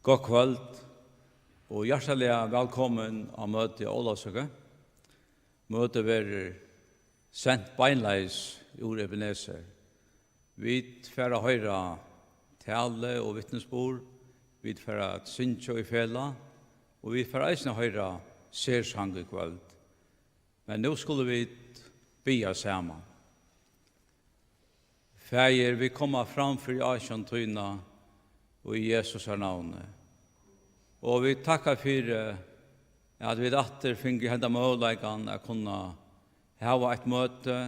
God kvöld og hjertelig velkommen av møte i Ålasøke. Møte være sendt beinleis i Ebenezer. Vi færre høyre tale og vittnesbord, vi færre synsjå i fjellet, og vi færre eisne høyre sersang i kvöld. Men nå skulle vi bia sammen. Fæger, vi kommer framfor i Asjantøyna og i Jesus navnet. Og vi takkar for at vi datter finner henda møleikene å kunne hava et møte,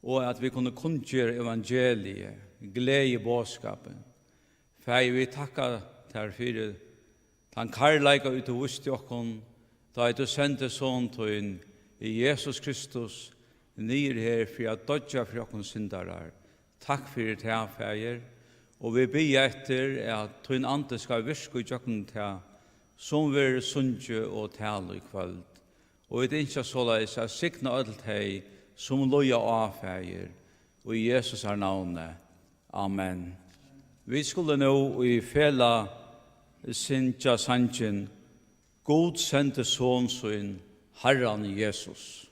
og at vi kunne kunngjøre evangeliet, glede bådskapen. Fæger, vi takkar der for den karleika ut og vust i okken, da du sendte sånn til i Jesus Kristus, nir her for at dodja for okken syndarar. Takk for det her, Fæger. Og vi ber etter at tøyn ante skal virke i tjokken til som vil sunge og tale i kvöld. Og vi ønsker såleis at sikna alt hei som loja av Fæger. Og i Jesus navnet. Amen. Vi skulle nå i fela synja sangen God sendte sånn Herren Jesus.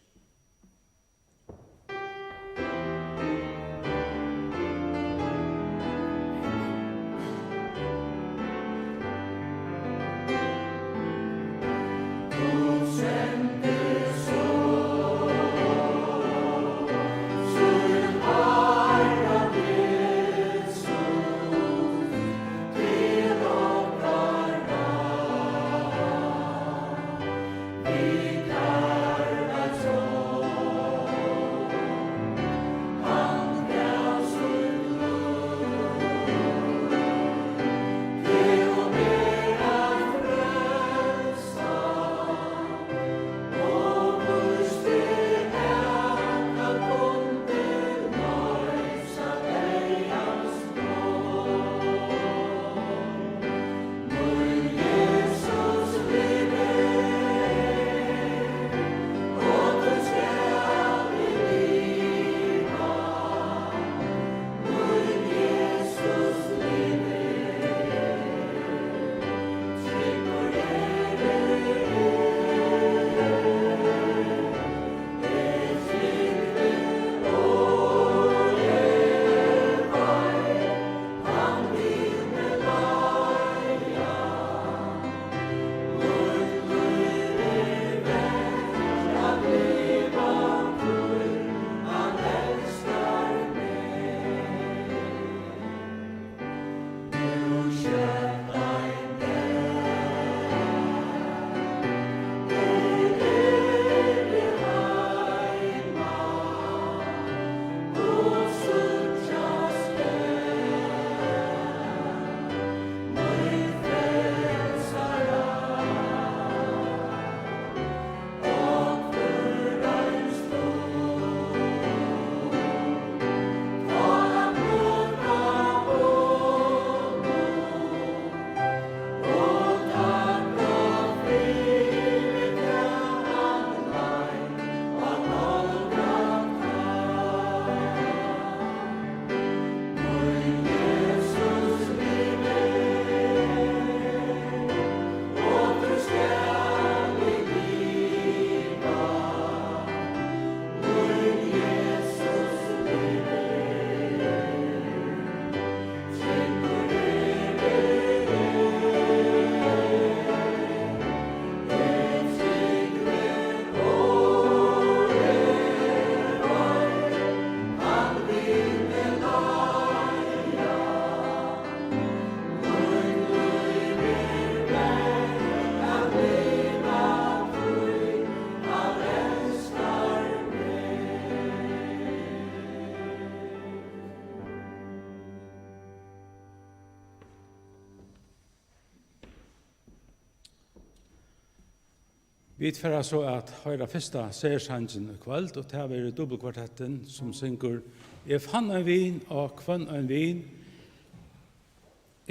Vi tverra så at høyra fyrsta sersangen i kvöld, og det er dubbelkvartetten som synger «Jeg fann en vin og kvann en vin,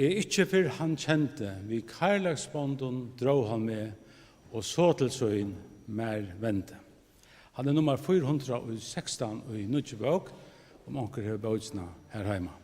ikkje for han kjente, vi karlagsbonden drog han med, og så til søyn mer vente». Han er nummer 416 i Nutsjebøk, om anker har bøtsna her heima.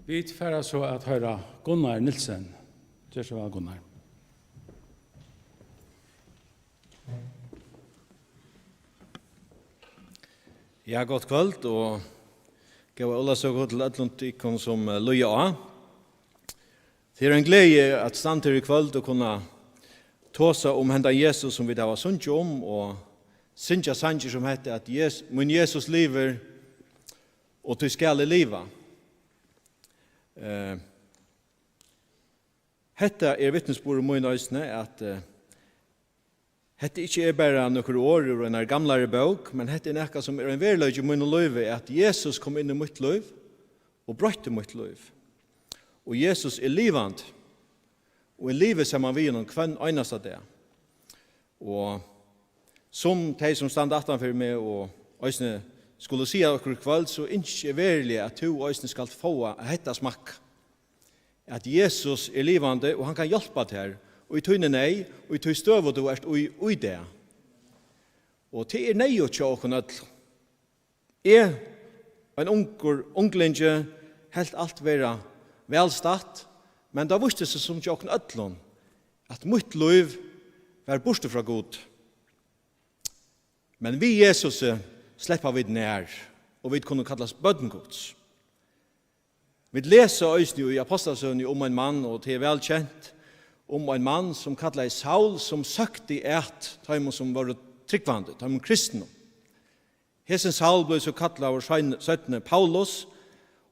Vi får så att höra Gunnar Nilsen. Gör så väl, Gunnar. Ja, godt kvöld, og gav alla så godt til Ødlund ikon som løye av. Det en glede at stand til i kvöld og kunne tåse om henda Jesus som vi da var sundt om, og syntja sanger som heter at min Jesus lever, og du skal leva. Hetta vittnesbord om min øysene at hetta ikke bare noen år og en gamlere bok, men hetta nekka som en verløy i min liv, at Jesus kom inn i mitt liv og brøtte mitt liv. Og Jesus livand, og livet som man vil gjennom hver eneste det. Og som de som stand atanfor meg og øysene skulle si akkur kveld, så ikke verlig at du øysene skal få hetta smakk. At Jesus livande, og han kan hjelpe til her, og i tøyne nei, og i tøy støv og du er ui det. Og til nei og tja okkur nødl. En unglinje, helt alt vera velstatt, men da visste seg som tja okkur nødlun, at mitt liv var borste fra god. Men vi Jesus sleppa vid nær, og vi kunne kallas bøddengods. Vi leser øysni i Apostelsøvni om en mann, og det velkjent, om en mann som kallet Saul, som søkte et tøymon som var tryggvande, tøymon kristne. Hesen Saul ble så kallet av 17. Paulus,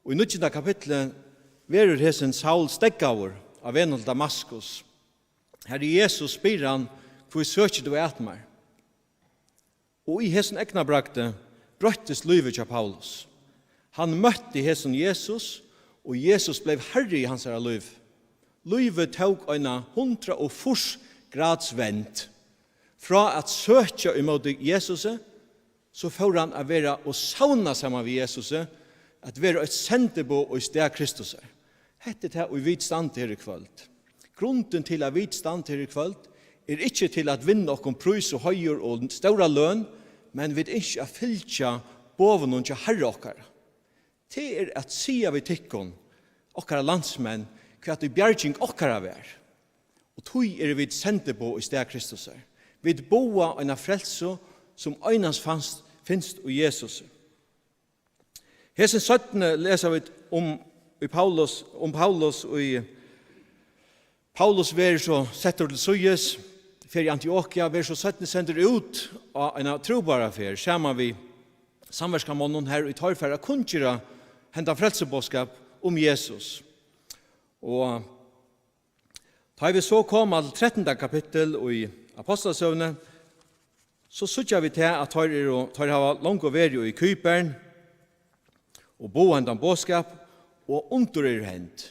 og i 19. kapitlet verur hesen Saul steggaver av en av Damaskus. Herre Jesus spyr han, hvor søker du et meg? Og i hesen egna brakte brøttes livet av Paulus. Han møtte hesen Jesus, og Jesus ble herre i hans liv. Livet tog en 140 grads vend. Fra at søkja imot Jesus, så får han å være og sauna sammen med Jesus, at være et sendebo og i sted Kristus. Hette det og vi stand her i kveld. Grunden til at vi stand her i kveld ikke til at vinne okkom prøys og høyer og større løn, men vi ikke å fylltja boven og ikke herre okkar. Det at sia vi tikkon, okkara landsmenn, hva i bjerging okkara vær. Og tog vi sendte på i sted Kristus. Vi boa en frelse som øynens finst i Jesus. Hesen 17 leser vi om Paulus, og i Paulus ver så setter til Søyes, for i Antioquia ver så 17 sender ut av en trobare affær, sammen vi samverskamånen her i tarfæra kunnskjera henda frelsebåskap om Jesus. Og da vi så kom til 13. kapittel i Apostelsøvne, så sykja vi til at tar har langt å være i Kypern, og bo hendan båskap, og under hent.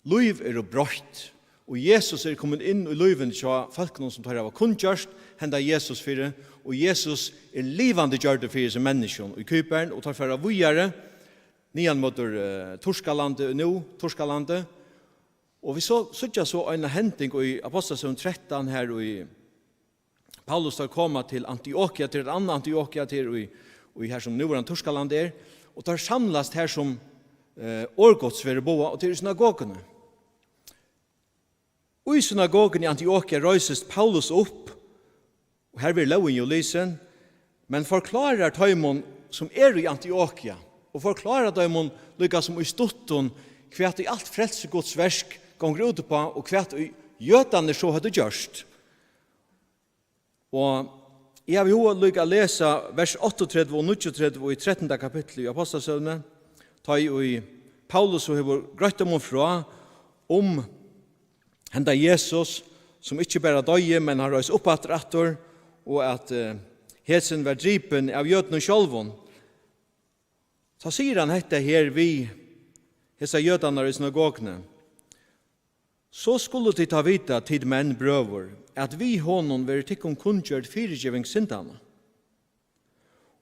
Liv brøtt, og Jesus kommet inn i liven til folk som tar av kunngjørst, henda Jesus fyrir, og Jesus livande gjørte fyrir som menneskjon i Kypern, og tar for å vujere, nian mot Torskalandet, Og vi så en hending i Apostlagärningarna 13 her og i Paulus tar komma til Antiochia, til et annet Antiochia, til og her som nuvarande Torskaland og tar samlast her som årgods ved boa, og til synagogene. Og i synagogen i Antiochia røyses Paulus opp, og her vil loven jo lysen, men forklarer tøymon som i Antiochia, og forklarer tøymon lykka som i stutton, kvært i alt frelsegods versk gonger ut på, og kvært i jøtane så hadde gjørst. Og jeg har jo lykka lesa vers 38 og 39 i 13. kapittel i Apostlagärningarna, ta i Paulus og hever grøtt fra henda Jesus, som ikke bare døye, men har røys opp at rettor, og at helsen var dripen av jødene sjølvån. Så sier han dette her vi, hessa jødene i synagogene, så skulle de ta vita tid menn brøver, at vi honom vil tikkum kunngjørt fyrirgeving syndana.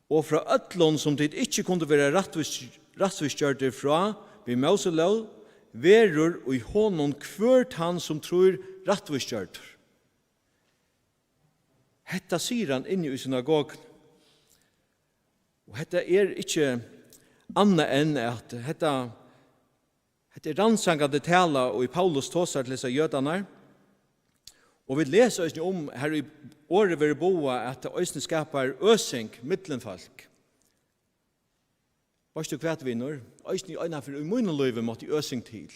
Og fra ötlån som de ikke kunne være rattvistgjørter fra, vi mauselov, verur og i honom kvørt han som tror rattvistgjørter. Hetta sier han inne i synagogen. Og hetta ikke annet enn at hetta rannsangande tala og i Paulus tåsar til disse jødene. Og vi leser oss om her i året ved boa at det øsne skapar øsing middelenfolk. Varst du kvært vinner? Øsne i øyne for i munneløyve måtte øsing til.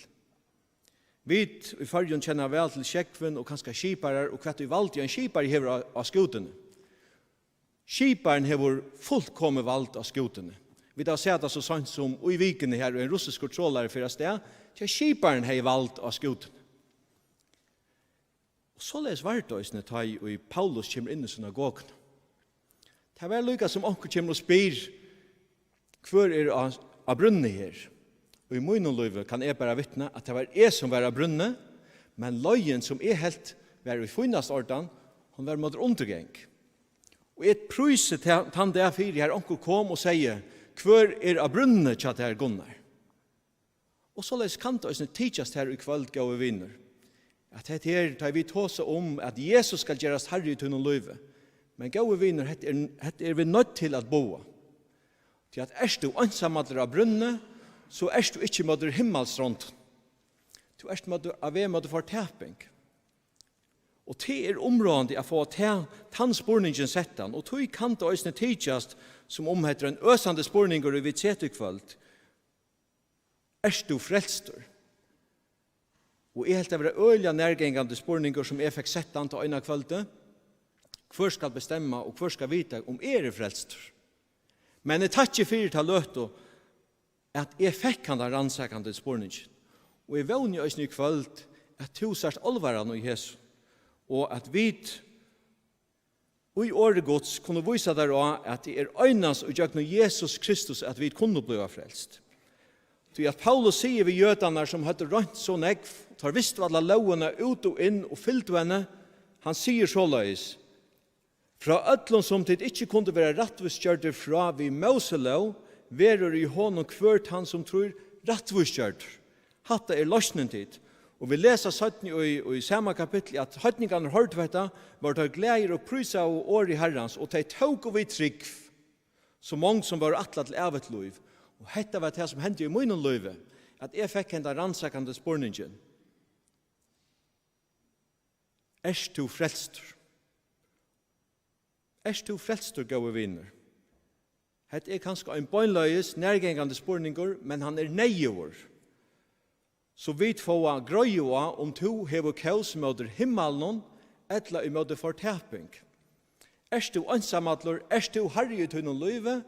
Vi i fargen kjenner vel til sjekven og kanskje skiparer og kvært i valgt en skipar hever av skutene. Skiparen hever fullkommet valgt av skutene. Vi har sett det så sant som i vikene her og en russisk kontrollare for sted, til skiparen hever valgt av skutene. Og så les vartøysene ta i Paulus kommer inn i synagogen. Det er lykka som onker kommer og spyr hver av brunne her. Og i munneløyve kan jeg bare vittne at det var jeg som var av brunne, men løyen som helt var i finnast ordan, hun var mot undergeng. Og et pryset han der fyrir her onker kom og sier hver av brunne tjatt her gunnar. Og så les kantøysene tidsast her i kveld gau vinner. At dette her tar vi tåse om at Jesus skal gjøres herre i tunnen løyve. Men gode viner, dette vi nødt til at boa. Til at du ansammadler av brunne, så du ikke måtte himmelsront. Du måtte av en måtte for tæping. Og det området å få tannspurningen settan, og tog kan det også tidligast som omheter en øsande spurninger i vidt setekvöld. Du frelstor? Og jeg helt over øyla nærgengande spurninger som jeg fikk sett an til øyne kvölde. Hvor skal bestemme og hvor skal vite om frelstor? Men jeg tatt ikke fyrir til løt at jeg fikk han der rannsakende spurningen. Og jeg vågner i øyne kvöld at to sørst alvaran i Jesus. Og at vi i året gods kunne vise der også at det øynens og gjør Jesus Kristus at vi kunne bli frelst. Så at Paulus sier vi jødene som hadde rønt så negv, tar visst alle lovene ut og inn og fyllt henne, han sier så løys, fra ødlån som tid ikke kunne være rattvistgjørter fra vi Moselov, verur i hånden kvørt han som tror rattvistgjørter. Hatta løsnen tid. Og vi leser satten i samme kapittel at høytningene hørte dette, var det gleder og prysa og år i herrens, og de tog og vi trygg, så mange som var atlet til evet liv. Og dette var det som hendte i munnen løyve, at jeg fikk henne rannsakende spurningen. Du frelstor? Du frelstor, gode vinner? Dette kanskje en bøgnløyes, nærgengende spurninger, men han nøyevår. Så vi får grøyva om to hever kaus mot himmelen, etla i mot fortæping. Du ansamadler, du herre i tunnen løyve,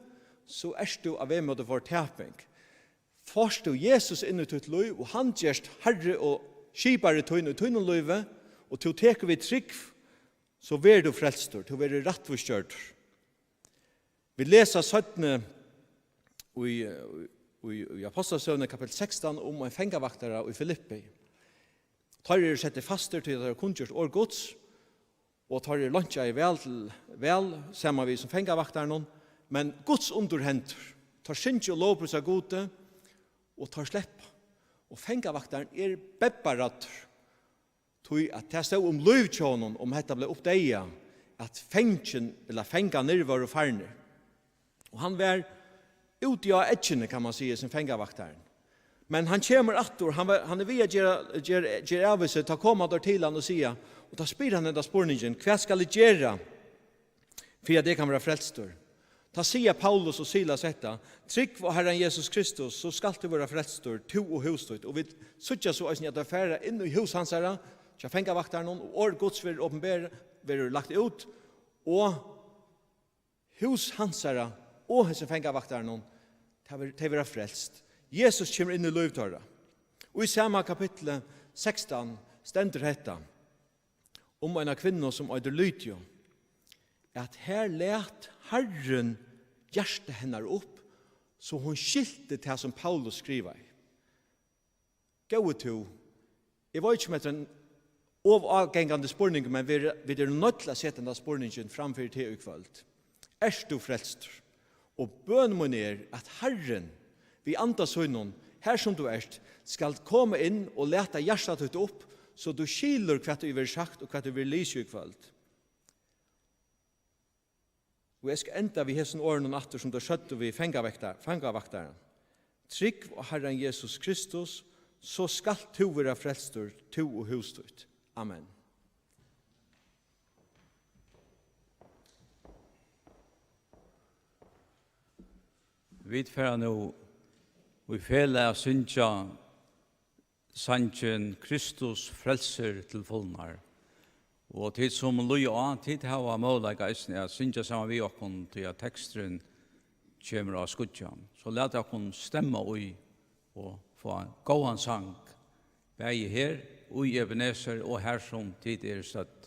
så du av en måte fortæping. Først du Jesus inn i tutt løy, og han gjerst herre og skipare tunnen løyve, og til teker vi trygg, så ver du frelstor, til ver rattvistgjørt. Vi leser 17 i Apostlagärningarna kapitel 16 om en fengavaktare i Filippi. Tar sette faster til at det kunngjørt år gods, og tar lunsja i vel, sammen vi som fengavaktare, men gods underhenter, tar sinje og lovbrus av gode, og tar slepp. Og fengavaktaren bebbaratter. Tui at det stod livtjånen om dette ble oppdeia at fenga nirvar og farner. Og han var ute av etjene, kan man si, som fengavaktaren. Men han kommer attor, han via ger avvise, ta koma der til han og sia, og da spyr han enda spurningen, hva skal jeg gjøre for at det kan være frelstor? Ta sier Paulus og Silas etta, trygg var Herren Jesus Kristus, så skal du være frelstor, to og husstøyt. Og vi sutja så at det færre inn i hus hans herre, tja fengavaktaren, og år gods vil åpenbære, vil lagt ut, og hus hans herre, og hans fengavaktaren, til være frelst. Jesus kommer inn i løvtøra. Og i samme kapittel 16 stender dette om en kvinne som øyder lytjo, at her let Herren hjertet henne opp, så hun skilte til som Paulus skriver. Gå to. Jeg var ikke med en avgengende spørning, men vi nødt til å sette denne spørningen framfor til i kveld. Du frelst? Og bønnen at Herren, vi antas høynen, her som du skal komme inn og lete hjertet ditt opp, så du skiler hva du vil sagt og hva du vil lyse i kveld. Og jeg skal enda vi hessen åren og natter som du skjøtte vi fengavaktaren. Trygg av Herren Jesus Kristus, så skal du være frelstor, to og husstøyt. Amen. Vi tferer nå, vi fele av synsja sannsjen Kristus frelser til fullnar. Og tid som løy og tid hava målega eisne at synsja saman vi okkon til at tekstren kommer av skudjan. Så let okkon stemma ui og få gåan sang begge her, ui Ebenezer og her som tid støtt.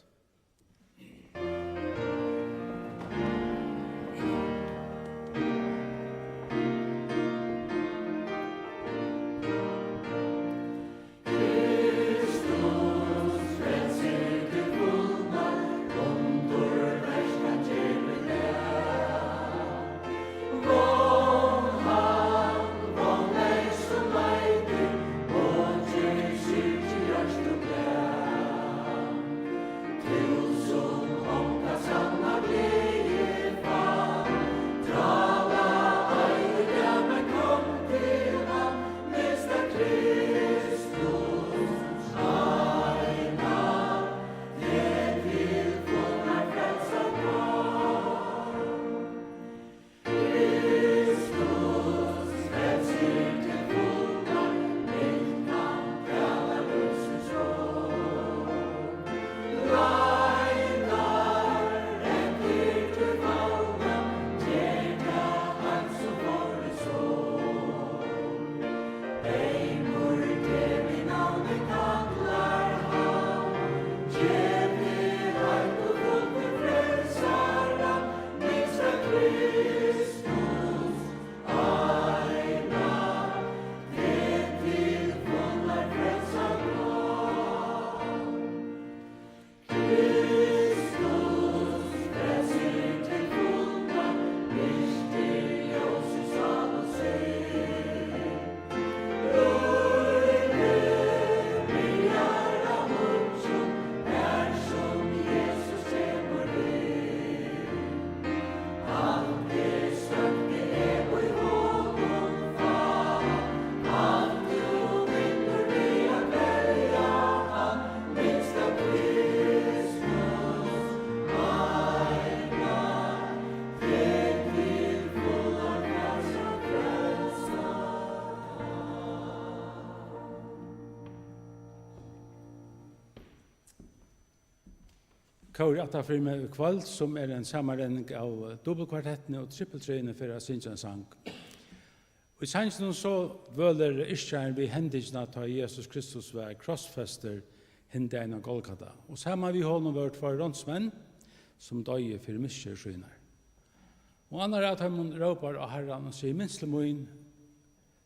Kåre Attafri med kveld, som en sammenregning av dobbeltkvartettene og trippeltreene for Sinjan sang. Og i sangen så vøler Israel vi hendelsene til Jesus Kristus var krossfester hindein av Golgata. Og sammen vi hånden vårt for rådsmenn som døye for misjørskyner. Og andre at han råper av Herren og sier, minst moin,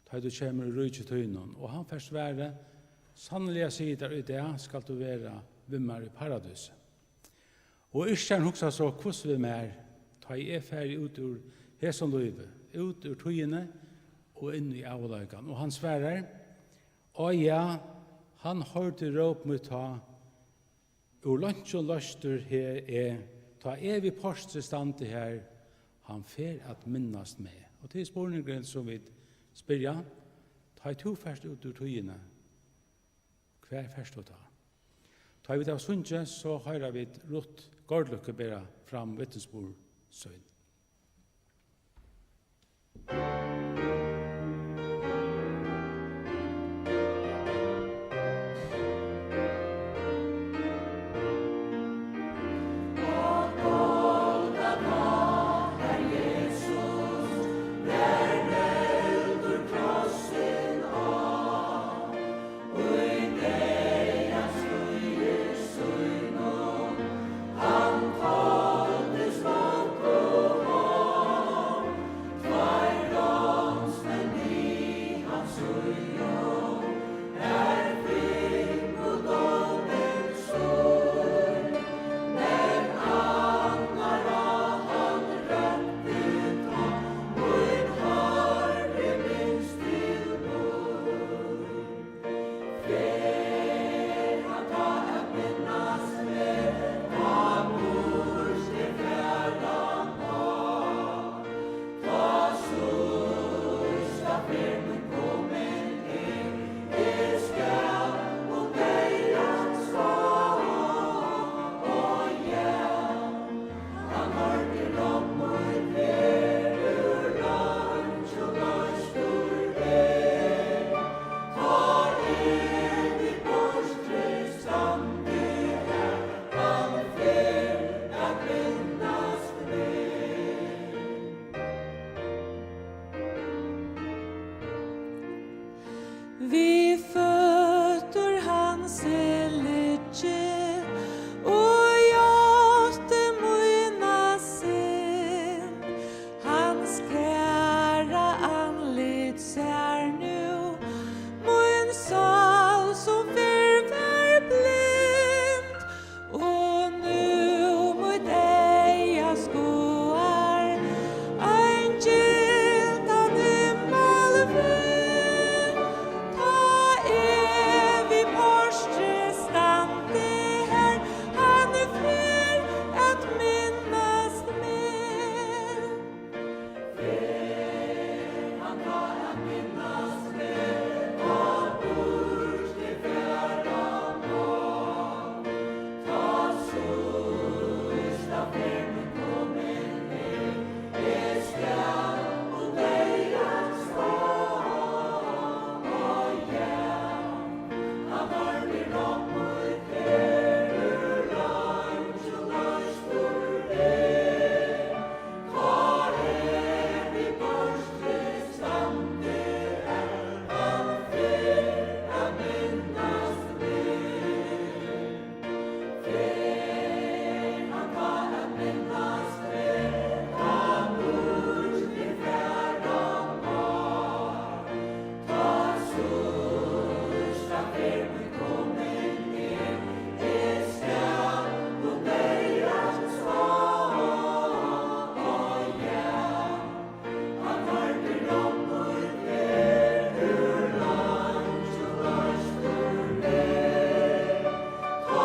ta du kommer og rydde tøynen. Og han først være, sannelig sider i det skal du være vimmer i paradiset. Og Israel hoksa så hvordan vi mer, ta i ferdig ut ur hesson løyve, ut ur tøyene og inn i avløygan. Og han sværer, Og ja, han hørte råp mot ta, ur lunch og løster her ta vi postre stande her, han fer at minnast med. Og til spørningen som vi spyrja, ta to først ut ur tøyene, hver først å ta. Ta vi av sunnkje, så høyrer vi Ruth Gårdlukke bæra fram vittnesbord søgn. Vi fötter hans ligge och hjärte mina sin. Hans kära anlit ser nu min sal som förvär blind. Och nu mot eja skoar en gildan himmel vid. Ta vi porstre stande her, han fer at minnas med. Han tar at minnas med, ta bort det fjärran av. Ta sista färden kommer ner, det skall och dig att stå. Och ja, han har vi rått mot her, ur lunch och löstor det. Ta vi porstre stande her, han fer att minnas med. Fer han tar att minnas med, ta bort det fjärran av. Ta sista färden kommer ner, det skall och dig att stå. Och ja, han har vi rått mot her, ur lunch och löstor det. Ta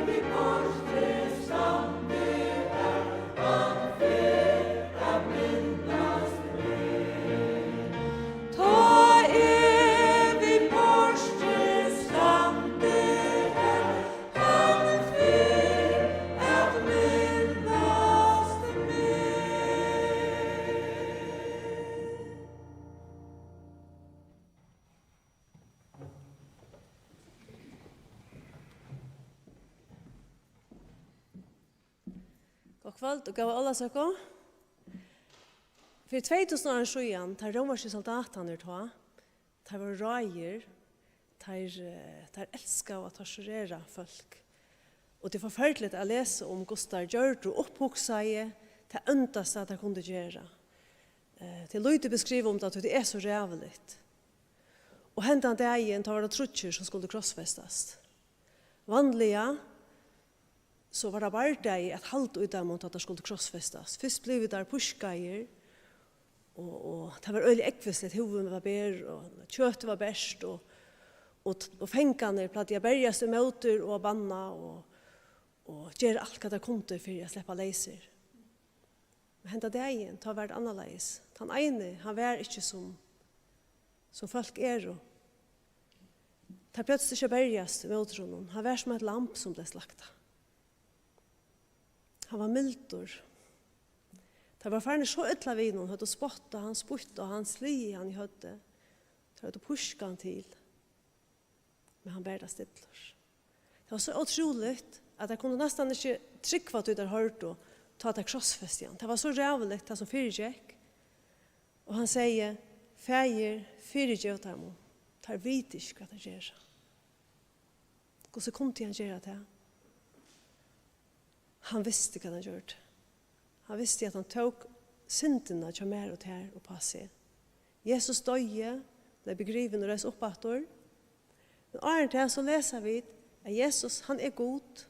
vi porstre stande her, han fer att minnas med. Ta vi porstre stande her, han fer att minnas med. God kvöld og gav alla søkko. For 2000 år siden, tar romerske soldatene ta, tar var røyer, tar elska å torturera folk. Og det er forferdelig å lese om Gustav Gjørd og opphoksaie til øndast at det kunne gjøre. Til Løyde beskriver om det at det er så rævligt. Og hentan dagen tar det trutcher som skulle krossfestas. Vanliga så var det bare deg at halvt ut mot at det skulle krossfestas. Først ble vi der pushgeier, og det var øyelig ekvislet, hoven var ber, og kjøttet var best, og fengene platt jeg berges i møter og banna, og gjør alt hva det kunne for å slippe leiser. Men hentet det egen, det har vært annerledes. Den ene, han var ikke som folk er, og det har plötsligt ikke berges i møter honom. Han var som et lamp som ble slakta. Han var mildur. Det var færne så ytla vid noen, høyde spotta, han sputta, han sli han i høyde. Det høyde puska han til. Men han bærda stidlor. Det var så utroligt at jeg kunne nesten ikke trykva at du der hørte og ta det krossfest igjen. Det var så rævligt det som fyrirgekk. Og han sier, fægir fyrirgjev dem, tar vit ikke hva det gjør. Hvordan kom til han gjøre det? Han visste hva han gjorde. Han visste at han tok syndene til mer og til og på seg. Jesus døye, ble begriven og reis opp etter. Men åren til så leser vi at Jesus, han er god.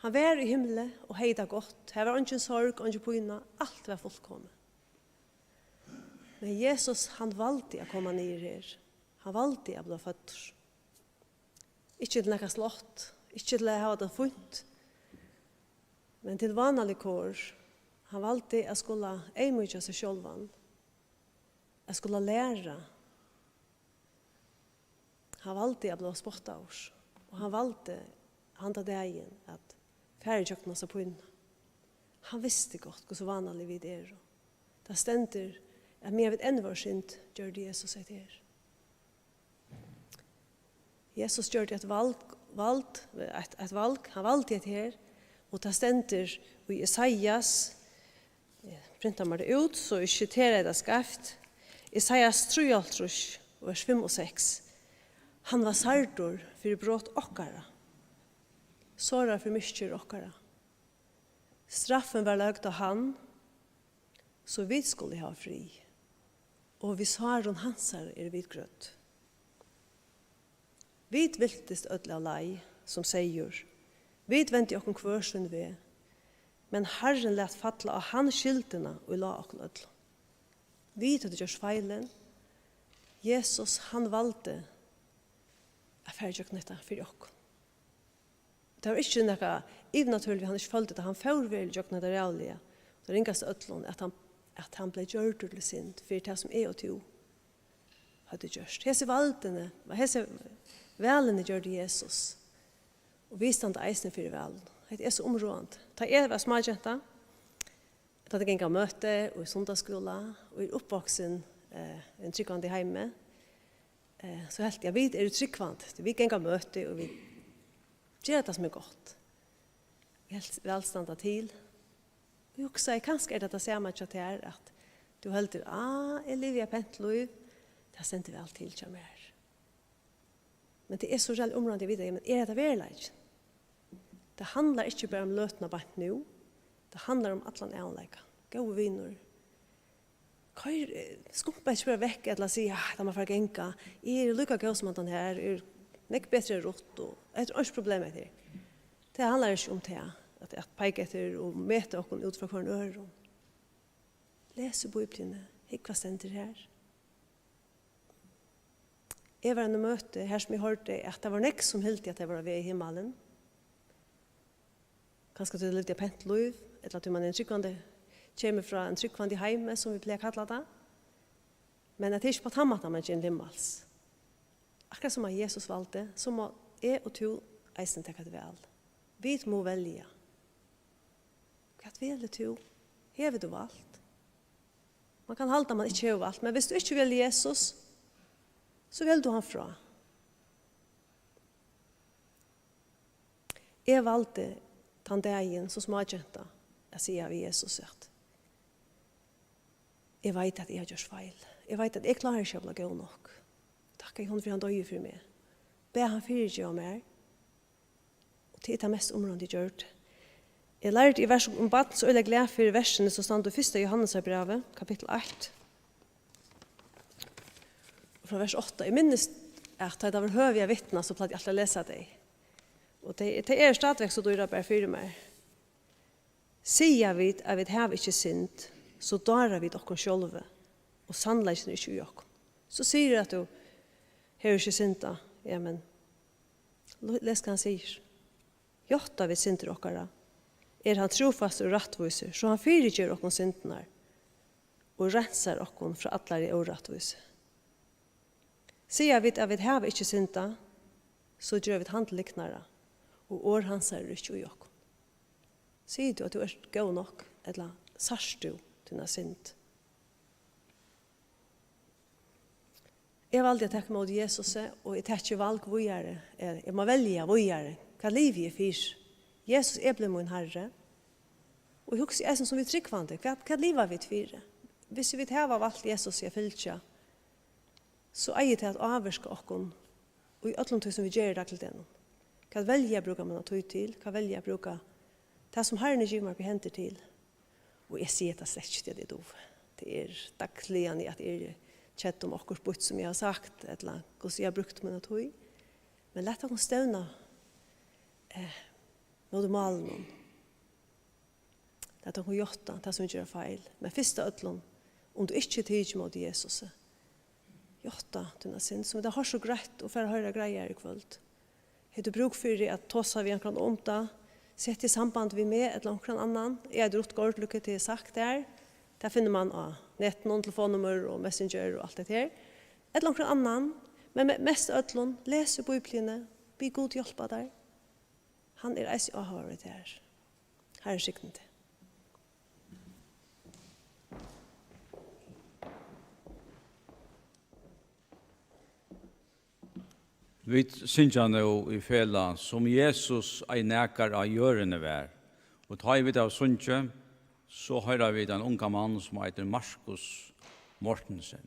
Han var i himmelen og heida godt. Her var ingen sorg, ingen pøyne. Alt var fullkommet. Men Jesus, han valgte å komme ned her. Han valgte å bli født. Ikke til noe slått. Ikke til å ha det funnet. Men til vanlig kår, han valgte at skulle eimøyge seg selv. Jeg skulle lære. Han valgte å bli spottet av oss. Og han valgte, han tar det egen, at færre kjøkna seg på inn. Han visste godt hvordan vanlig vi er. Det stender at vi vet enn var synd, gjør det Jesus seg til her. Jesus gjør det et valg, han valgte det her, og det stender i Isaias, jeg printer meg det ut, så jeg skiterer det skreft, Isaias 3, vers 5 og 6. Han var sardor for brott okkara, såra for mysker okkara. Straffen var lagt av han, så vi skulle ha fri, og vi svaron hansar vi grøtt. Vi viltest ødla lei, som sier, vi venti okkur kvørsen vi, men Herren let fatla av han skyldina og la okkur ødla. Vi hadde gjort feilen. Jesus, han valgte å ferdig dette for okkur. Det var ikke noe naturlig, han ikke følte det, han førvel gjør det reallige. Det ringeste ødlån at han ble gjort til synd for det som og to hadde gjort. Hese valgtene, hese velene gjør det Jesus. Og vi stand eisen for velen. Det er så områdende. Da jeg var småjenta, da jeg gikk av møte og i sundagsskola, og i oppvoksen en tryggvand i heime, så helt jeg vet er det tryggvand. Vi gikk av møte og vi gjør det som er godt. Vi helt velstanda til. Og jeg sier, kanskje det samme til her, at du heldur, jeg lever i pentliv, det sender vel til til mer. Men det er så reelt området videre, men det verleik? Det handler ikke bare om løtene bare nå, det handler om at han er anlegget. Gå viner. Skumpa ikke bare vekk eller si, det må få genka. Jeg er lykka gøy som han her, er nek bedre rått, og jeg har ikke problemer til. Det handler ikke om det, at peike etter og møte oss ut fra hver øre. Lese Bibelen, hva stender her. Jeg var en møte her som jeg hørte at det var nek som hilti at jeg var ved i himmelen. Kanskje det er litt pentliv, eller at man er en tryggvande, kommer fra en tryggvande heime, som vi pleier kalla det. Men det er ikke på tammata man ikke en himmels. Akkurat som Jesus valgte, så må jeg og to eisen tenke det vel. Vi må velge. Hva velger to? Hever du valgt? Man kan halda man ikke hever valgt, men hvis du ikke velger Jesus, så velger du han fra. Jeg valgte den dagen som småjenta, jeg sier av Jesus at jeg vet at jeg har gjort feil. Jeg vet at jeg klarer ikke å bli god nok. Takk jeg for han døye for meg. Be han fyrir ikke om meg. Og til det mest området jeg gjør. Jeg lærte i vers om baden, så er jeg glad for versene som stand i 1. Johannesbrevet, kapittel 8. Fra vers 8. Jeg minnes at det var høvige vittner, så platt jeg alltid lese det. Og det er stadigvæk så dyrer bare fyrir meg. Sier vi at vi har ikke synd, så darer vi dere sjølve, og sannleiken er ikke i okkom. Så sier du at du har ikke synda, ja, men les hva han sier. Jotta vi synder okkara, han trofast og rattviser, så han fyrirgjør okkom syndene og rensar okkom fra allar i orattviser. Sier vi at vi har ikke synda, så gjør vi handliknare, og år hans er ikke i okkom. Sier du at du er god nok, eller sars du dina synd? Jeg valgte å takke mot Jesus, og jeg tar ikke valg vågjere. Jeg må velge vågjere. Hva liv jeg fyr? Jesus er blevet min herre. Og jeg husker jeg som vi tryggvande. Hva liv har vi fyr? Hvis vi har valgt Jesus jeg fylltja, så eier til at avvarske okkon, og i øtlom tid som vi gjør det til den. Hva velger jeg bruker man å tog til? Hva velger jeg bruker det som herren giver meg henter til? Og jeg sier det slett ikke det dov. Det er daglig at det er kjett om okkur bort som jeg har sagt, eller hvordan jeg har brukt mine tog. Men lett å støvne mot malen. Lett å gjøre det som gjør feil. Men første øtlån, om du ikke tider mot Jesus, gjøre dine synd, som det har så greit og for å høre greier i kveld. Har du bruk for at ta seg vi en om det, sett i samband vi med et eller annet annan. Jeg har drott gård lykke til sagt der. Der finner man nett, noen telefonnummer og messenger og alt det her. Et eller annet annan, men mest ødlån, les i bøyplene, be god hjelp av deg. Han er eis i avhøret det her. Her er skikkende til. Vi synger nå i fela som Jesus ei nekar av gjørende vær. Og tar vi det av synger, så hører vi den unga mann som heter Markus Mortensen.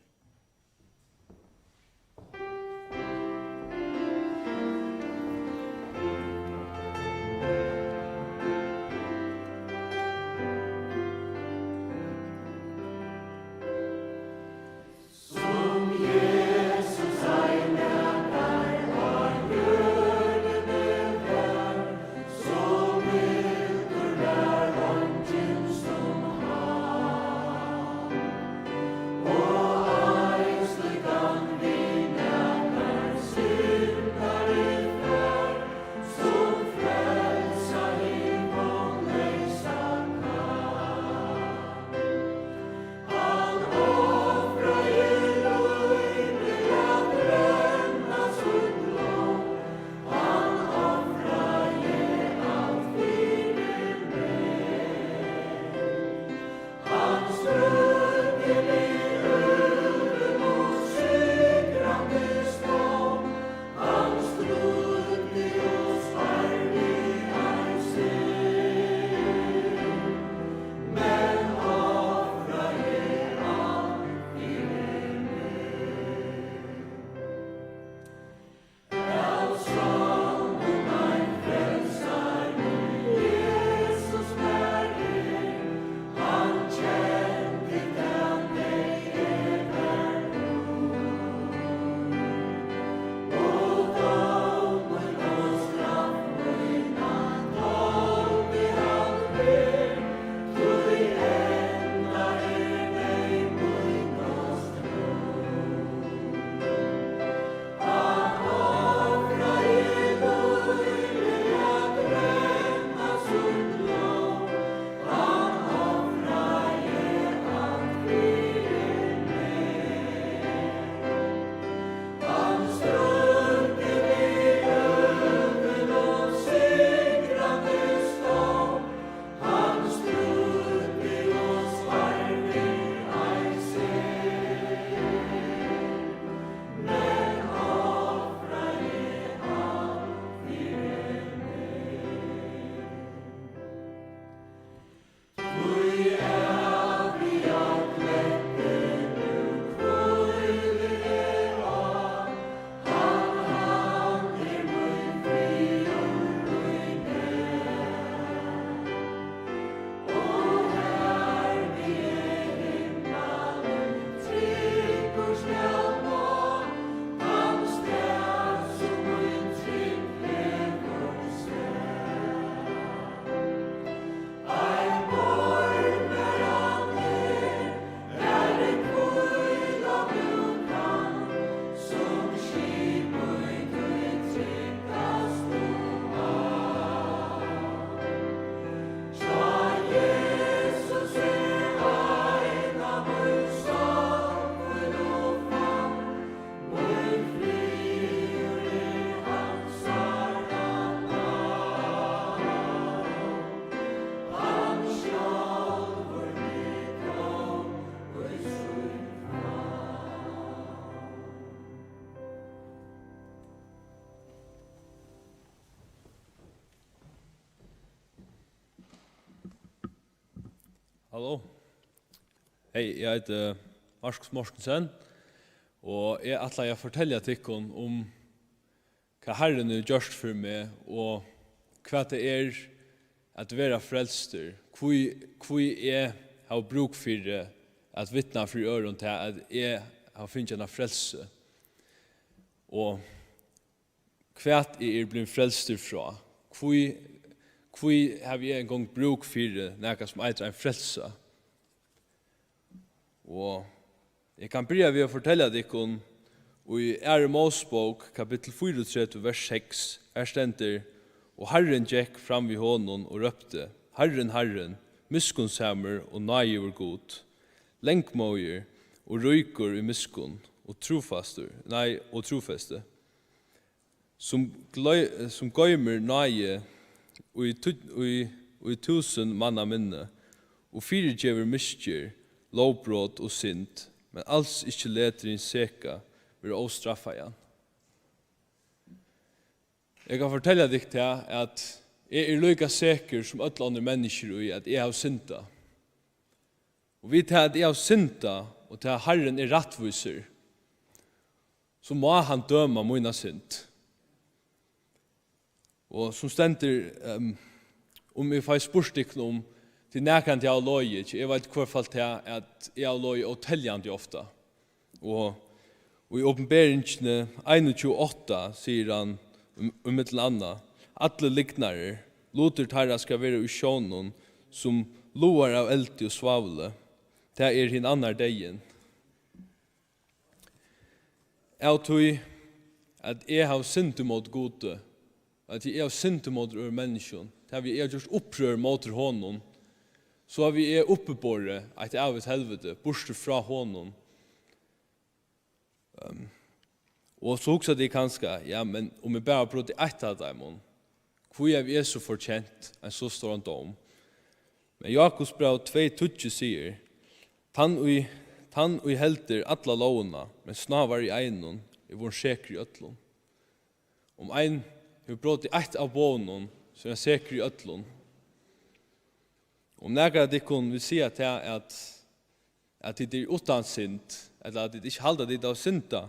Og Hallo. Hei, jeg heter Markus Mortensen, og jeg atla jeg forteller tikkun om hva Herren er gjørst for meg, og hva det er at være frelster, hvor jeg har bruk for at vittna for øren til at jeg har finnet en frelse, og hva jeg er blitt frelster fra, hvor har jeg en gang bruk for noe som heter en frelse. Og jeg kan begynne ved å fortelle dere i Mosebok, kapittel 34, vers 6, her stender, og Herren gikk fram vid honom og røpte, Herren, Herren, miskunnsamer og naiver god, lenkmåger og ryker i miskunn, og trofaste, som gøymer naie og i tusen manna minne, og firegjøver miskjer, lovbrott og synd, men alls ikke leter inn seka, vil åstraffa igjen. Jeg kan fortelle deg til at jeg er lika sikker som alle andre mennesker i at jeg har synda. Og vi til at jeg har synda, og til at Herren er rettviser, så må han døma mina synd. Og som stender, om vi får spørsmål om til nærkant jeg har løyet, jeg vet hver fall til at jeg har løyet og telljande ofta. Og i åpenberingene 21:8 sier han om et eller annet, alle liknare, loter tarra skal være i sjånen som loar av elte og svavle, det er hin annar deien. Jeg tror at jeg har synd mot gode, at jeg har synd mot mennesken, det vi har gjort opprør mot honom, så har vi oppebåret at jeg av et helvete, borste fra honom. Og så også det kanskje, ja, men om vi bare brått i ett av dem, hvor er vi så fortjent en så stor en dom. Men Jakobs brev 2:20 sier, tann og helter alla lovna, men snavar i egnon, i vår seker i ötlun. Om ein har brått i ett av bånen, så er han seker i ötlun. Om nægra av dikkon vil si at det er utan synd, eller at det ikke halda det av synda,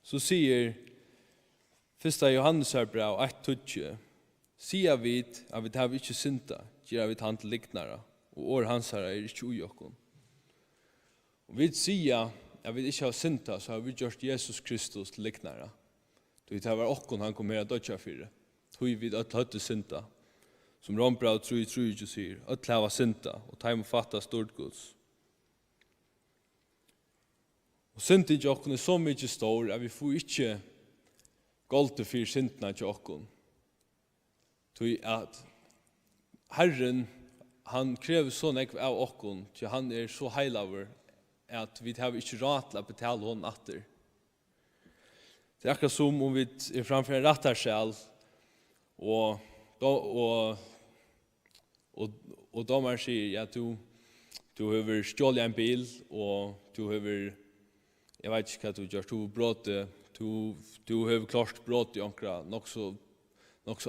så sier 1. Johannes brev 1:20, sier vi at vi har ikke synda, gjør vi han til liknare, og år hans er ikke ui okkon. Og vi sier at vi ikke har synda, så har vi gjort Jesus Kristus til liknare. Det var okkon han kom her dødja fyrir, tog vi høtte synda. Som Rombrev 3:3 sier, øtla hava synda, og ta må fatta stort Guds. Og synden til okkon er så mykje stor, at vi får ikke golde for syndene til okkon. Tog at Herren, han krever så nekv av okkon, til han er så heilaver, at vi har ikke råd til å betale hon atter. Det er akkurat som om vi er framfor en rattarskjell, og domar sier, ja, du har stjålet en bil, og du har, jeg vet ikke hva du gjør, du har klart brott i ankra, nok så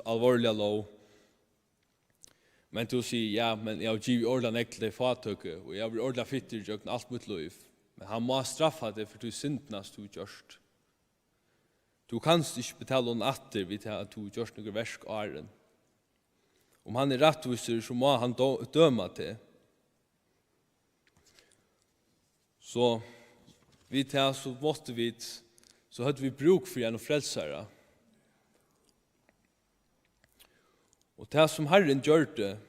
alvorliga lov. Men du sier, ja, men jeg har givet ordentlig nekle fatøkke, og jeg har vært ordentlig fitter i jøkken alt mitt liv. Men han må straffa det for du syndnast du gjørst. Du kanst ikke betale hon atter vid at du gjørst noe versk åren. Om han er rettviser, så må han døma til. Så vi til så måtte vi, så hadde vi bruk for en frelsere. Og det som Herren gjør det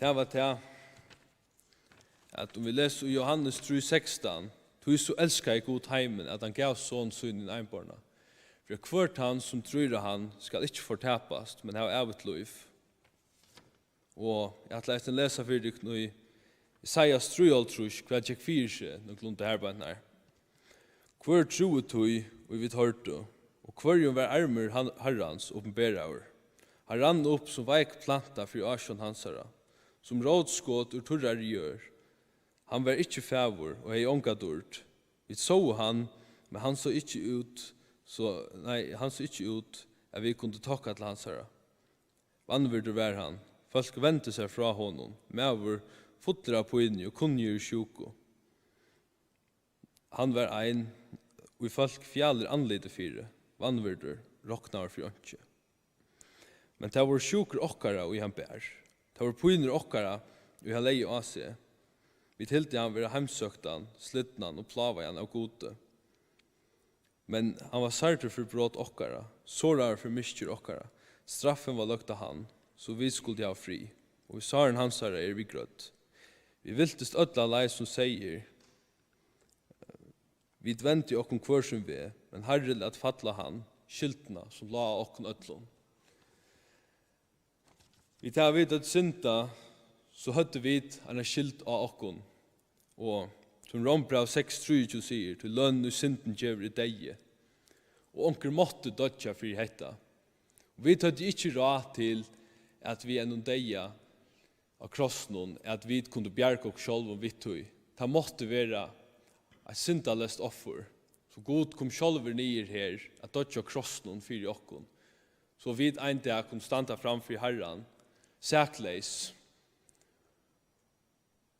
var til at om vi leser i Johannes 3:16, «Du så elsker jeg god heimen at han gav sånn synden einborna. For hvert han som tror han skal ikke fortapast, men ha evet liv.» Og jeg har lest for deg nå i Isaias 3:3, hva jeg fyrir seg, nå klunte herbeid her. Hver troet tog, og vi hørte, og hver var armer herrans åpenbæraver. Han rann opp som veik planta for asjon hansara, som rådskåt ur turrar gjør. Han var ikke fævor, og hei onga dård. Vi så han, men han så ikke ut, at vi kunne takka til hansara. Vannvurder var han. Folk vendte seg fra honom, medover fotler på inni og kunngjør sjuko. Han var ein, og i folk fjallir anlite fyre, vannvurdur, roknar for ønske. Men det var sjukur okkara og han bær. Det var poiner okkara og han leie av seg. Vi tillte han være heimsøktan, slittnan og plavajan av gode. Men han var sartur for brot okkara, sårar for miskjer okkara. Straffen var lagt av han, så vi skulle ha fri. Og vi saren hansara vi grøtt. Vi viltest ødla lei som sier, vi dvente okkon kvar som vi, men herre at fatla han, skyltna som la okkon ødlom. Vi tar vid at synda, så høtte vi en skylt av okkon. Og som Rombrev 6:23 sier, til lønn og synden gjør i deg. Og onker måtte dødja for hetta. Og vi tar ikke råd til at vi er noen deia av krossen, at vi kunne bjerke oss selv om vi tog. Det måtte være et syndalest offer. Så god kom selv ned her, at dødja krossen for okkon. Så vi en dag kunne standa framfor Herren, sækleis.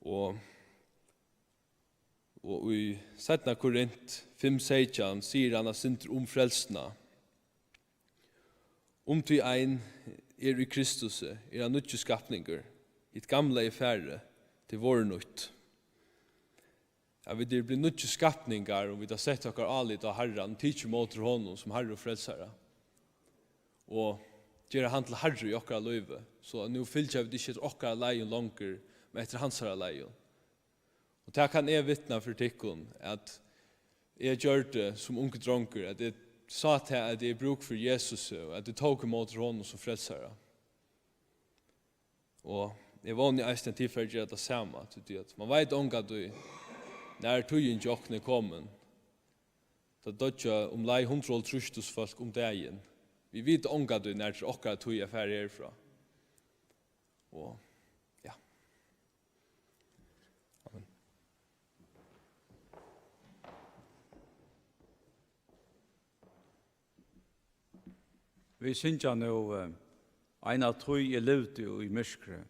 Og i 17. Korint 5:16 sier han at synder om frelsna. Om til ein i Kristus han nødje skapninger, et gamle er færre til vår nødt. Ja, vi blir nødje skapninger, og vi har sett okkar alit av Herren, tidsi mot honom som Herre og frelsare. Og gjør han til Herre i okkar løyve. Så nu fylgjer vi ikke okkar leion langer, men etter hans leion. Og det kan jeg vittna for tikkun, at jeg gjør det som unge dronker, at jeg sa til at jeg bruk for Jesus, og at jeg tog imot honom som frelsare. Og jeg vann i eisen tid for å gjøre det samme, til at man vet unga du, når tøyen jokkene kommer, så dødja lei 130 folk dagen. Vi vet unga du, når okkar tøy er ferdig herfra. Og ja. Amen. Vi synger nå en av tøy er levd i myskre,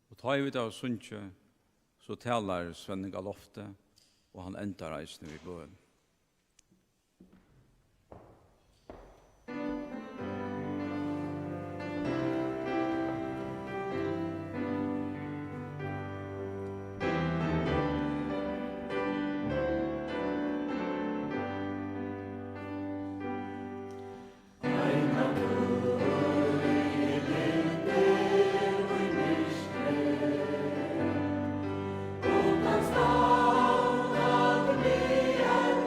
og tar vi da synger, så taler Svenning av loftet, og han endar reisende vid bøen. Utan stavn av mig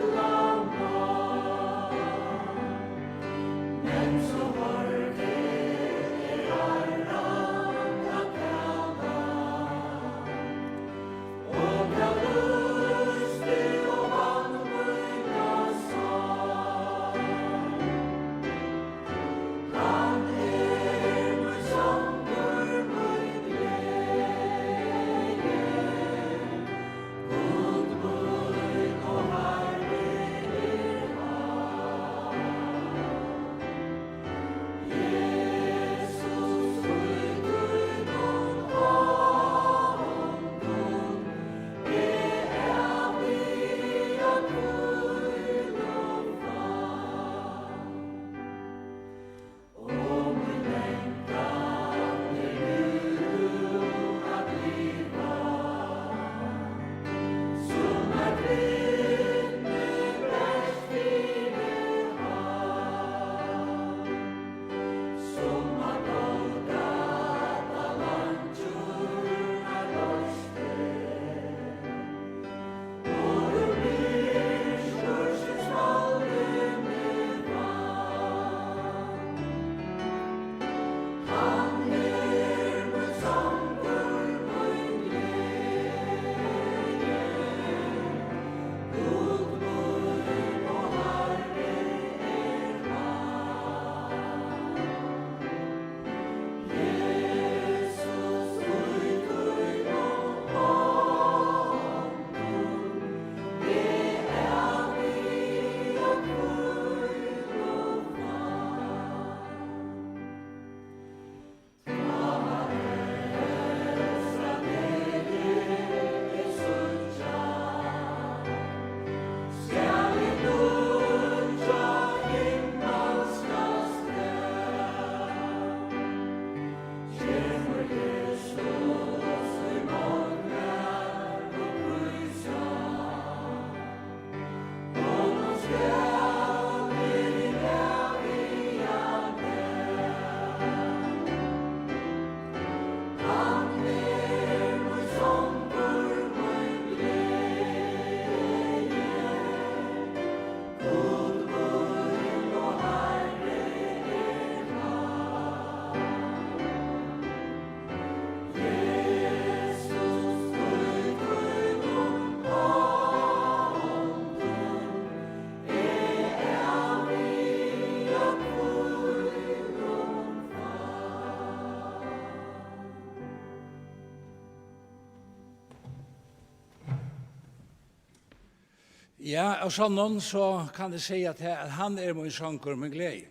Ja, og sånn noen så kan jeg si at han min sjanker, min glede.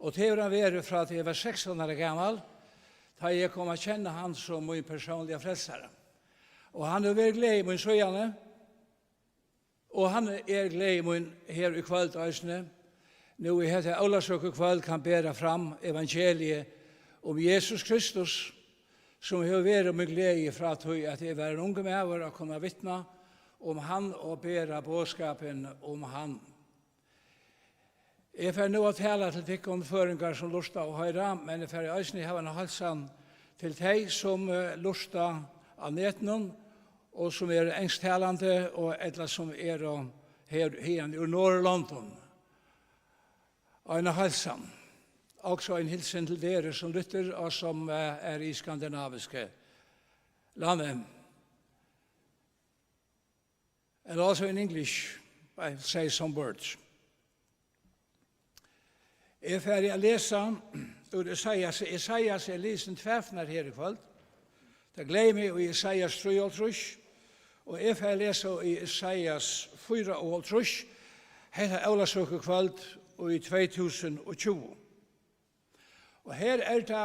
Og til han vært fra at jeg var 16 år gammel, da jeg kom å kjenne han som min personlige frelsere. Og han vært glede i min søgjene, og han glede i min her i kveld, øsne. Nå i dette Olavsøk kveld kan bære fram evangeliet om Jesus Kristus, som har vært min glede fra at jeg var en unge med og kunne vittne om han og bære bådskapen om han. Jeg får nå å tale til tikkene føringer som lusta å høre, men jeg får også ha en halsen til de som lusta av netene, og som engsttalende, og eller som her i Nordlanden. Og en halsen. Også en hilsen til dere som lytter, og som i skandinaviske landet. And also in English, I say some words. Jeg er ferdig å lese ur Isaias. Isaias lesen tvefner her i kveld. Det gleder meg i Isaias 3:3. Og jeg er ferdig å lese i Isaias 4:3. Hette Olavsøk kveld i 2020. Og her det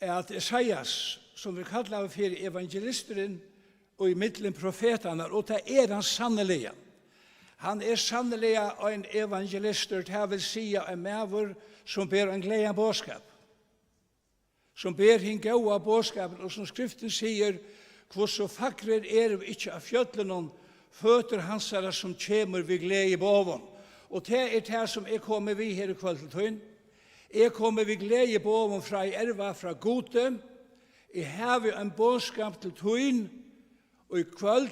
at Isaias, som vi kallar for evangelisteren, og i middelen profetene, og det han sannelig. Han sannelig en evangelister, det vil si en maver som ber en glede bådskap. Som ber hin gåa bådskapen, og som skriften sier, hvor så fakrer vi ikke av fjøtlen, føtter hans som kommer vi glede i båven. Og det det som kommer vi her i kveld til tøyen. Jeg kommer vi glede i båven fra erva, fra gode. Jeg har en bådskap til tøyen, og i kveld,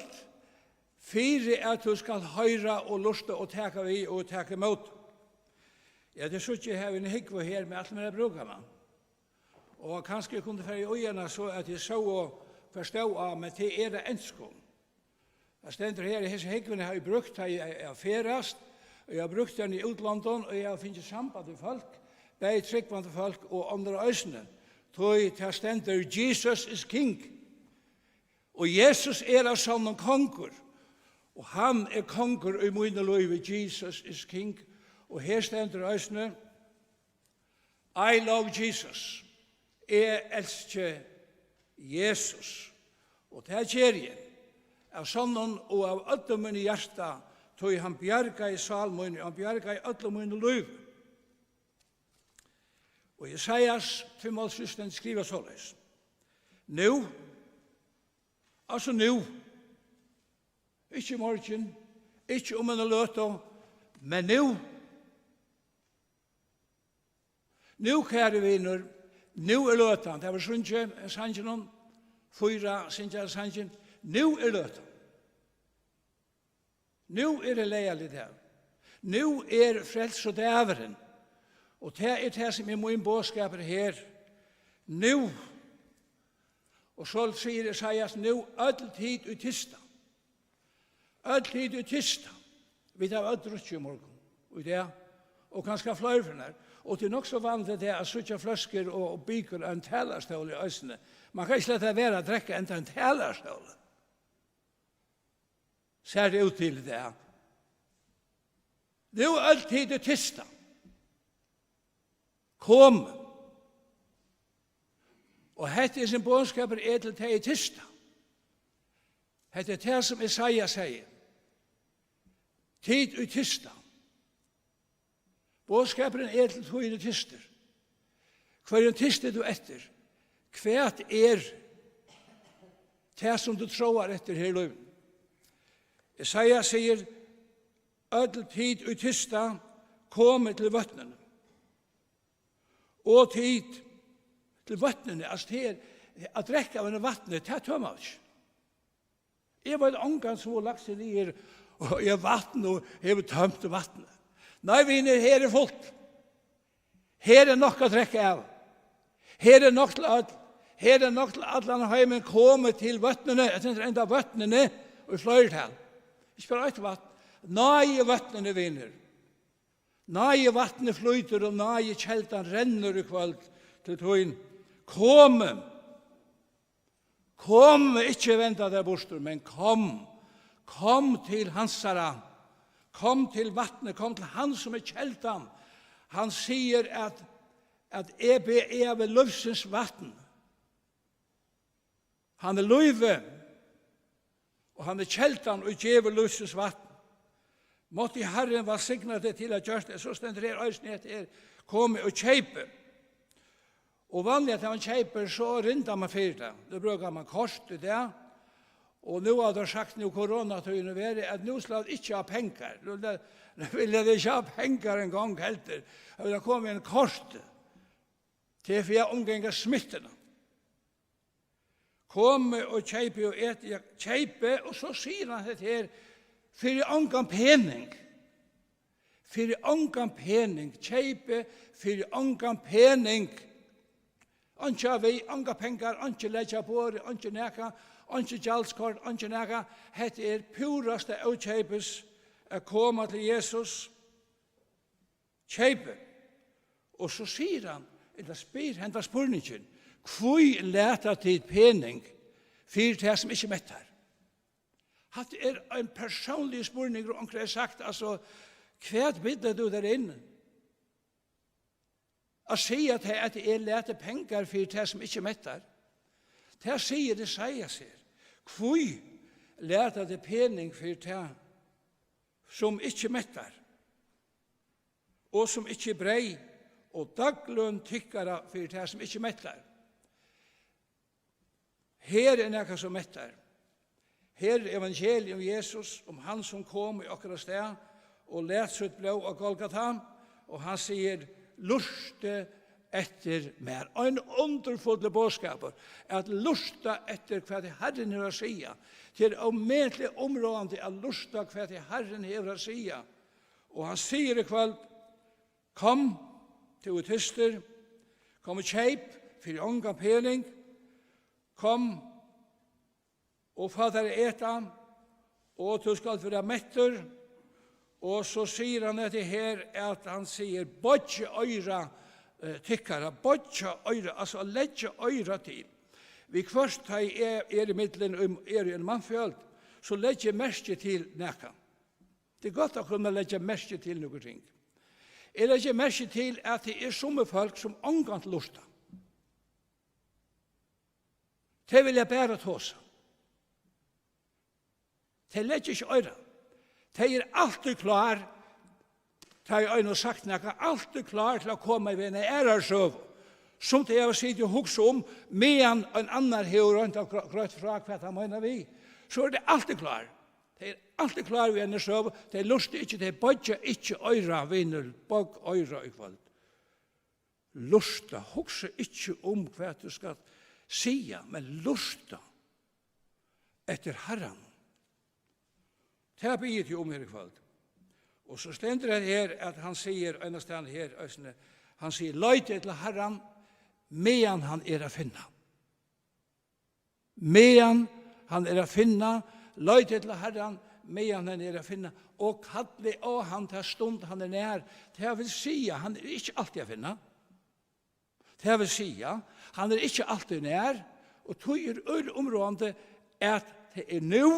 fire at du skal høyre og luste og teke vi og teke imot. Ja, det synes jeg har en higgve her med alt med brukerne. Og kanskje jeg kunne fære i øynene så at jeg så og forstå av, men det det enskål. Jeg stender her i hese higgvene har jeg brukt, jeg ferast, og jeg har brukt den i utlandet, og jeg har finnet samband med folk, begge tryggvande folk og andre øsene. Så stender Jesus is King. Og Jesus av sånn konger. Og han konger i mine løyve. Jesus is King. Og her stender øsene. I love Jesus. Jeg elsker Jesus. Og det gjør jeg. Av sånn og av alle mine hjärta tog han bjerga i salmen, og han bjerga i alle mine løyve. Og Isaias 5:16 skriver såleis. Nå, altså nå, ikke i morgen, ikke om en løte, men nå. Nå, kjære viner, nå løten. Det var sunnkje, sannsjen, 4 sinnsje sannsjen. Nå løten. Nå det leilig der. Nå frels og dæveren. Og det det som min bådskaper her. Nå. Og så sier Isaias, nå alltid utista. Alltid utista. Vi tar alltid i morgen. Og det, og kanskje flere for den. Og det nok så vanlig det at suttje flasker og byker en talerstål i øsene. Man kan ikke lette være å drekke en talerstål. Ser det ut til det. Nå alltid utista. Kom. Og hette sin bådskaper til det tista. Hette det som Isaiah sier. Tid ut tista. Bådskaperen til tog tister. Hver tister du etter? Hvert det som du tror etter her i løven? Isaiah sier, ødel tid ut tista, kom til vattnene. Og tid til vattnene, altså til at drekke av en vattnet, det tømmer ikke. Jeg var en omgang som var lagt seg ned, og jeg vatten, og jeg var tømt vattnet. Nei, vinner, her fullt. Her nok å drekke av. Her nok til at alle heimen kommer til vattnene, jeg tenker enda vattnene, og i flertall. Ikke bare et vatten. Nei, vattnene vinner. Nei, vattnet flyter, og nei, kjeltan renner i kveld til tøyen. Kom Kom, ikke venta der borster, men kom. Kom til hansara. Kom til vattnet, kom til han som er kjeltan. Han sier at jeg er ved løvsens vatten. Han er løyve, og han er kjeltan og gjever løvsens vatten. Måtte Herren var signet det til å gjøre det, så stender det øyne etter komme og kjeipe. Og vanlig at man kjeiper, så rinder man for det. Det bruker man kors til det. Og nå har det sagt nå koronatøyene være at nå skal det ikke ha penger. Nå vil jeg ikke ha penger en gang helter. Jeg vil komme en kors til for jeg omganger smittene. Komme og kjeipe og ete, kjeipe, og så sier han det her, for jeg angan pening. For jeg angan pening, kjeipe, for jeg angan pening. Anke av vi, anka pengar, anke leggja bor, anke neka, anke gjalskort, anke neka. Hette er puraste av kjeipes å komme til Jesus. Kjeipe. Og så sier han, eller spyr henda spurningen, hvor leta tid pening for det som ikke mettar? Hatt er en personlig spurning, og onkel har sagt, altså, hva bidder du der inne? Å si at jeg lete penger for det som ikke mettar. Det sier det sier seg. Hvor lete det pening for det som ikke mettar, og som ikke brei, og daglønn tykkere for det som ikke mettar. Her er noe som mettar. Her er evangeliet om Jesus, om han som kom i akkurat sted, og let sitt blå av Golgata, og han sier, luste etter mer. Og en underfulle bådskaper, at lusta etter hva det Herren har å sige, til omedelig områdende at lusta hva det Herren har å sige. Og han sier i kveld, kom til utister, kom og kjeip, for unga pening, kom og fader eta, og du skal være metter, og så sier han etter her at han sier, bodje øyra tykkara, bodje øyra, altså ledje øyra til. Vi først er i middelen, er i en mannfjøld, så ledje merke til neka. Det er godt å kunne ledje merke til noen ting. Jeg ledje merke til at det er somme folk som omgant lusta. Det vil jeg bare tåse. De legger ikke øyre. De er alltid klar, de har øyne sagt noe, alltid klar til å komme i en ærersøv, som de har sittet og hukse om, medan en annen har rønt og grøtt fra hva de mener vi, så er de alltid klar. De er alltid klar ved en søv, de luster ikke, de bodger ikke øyre, vinner, bog øyre i kveld. Lusta, hukse ikke om hva du skal si, men lusta etter Herren. Det har bygget jo om her i kveld. Og så stender det her at han sier, en sted her, han sier, løyte til Herren, medan han er å finne. Medan han er å finne, løyte til Herren, medan han er å finne, og kalle av han til stund han er nær. Det vil si, han er ikke alltid å finne. Det vil si, han er ikke alltid nær, og tog er områdende at det er nå,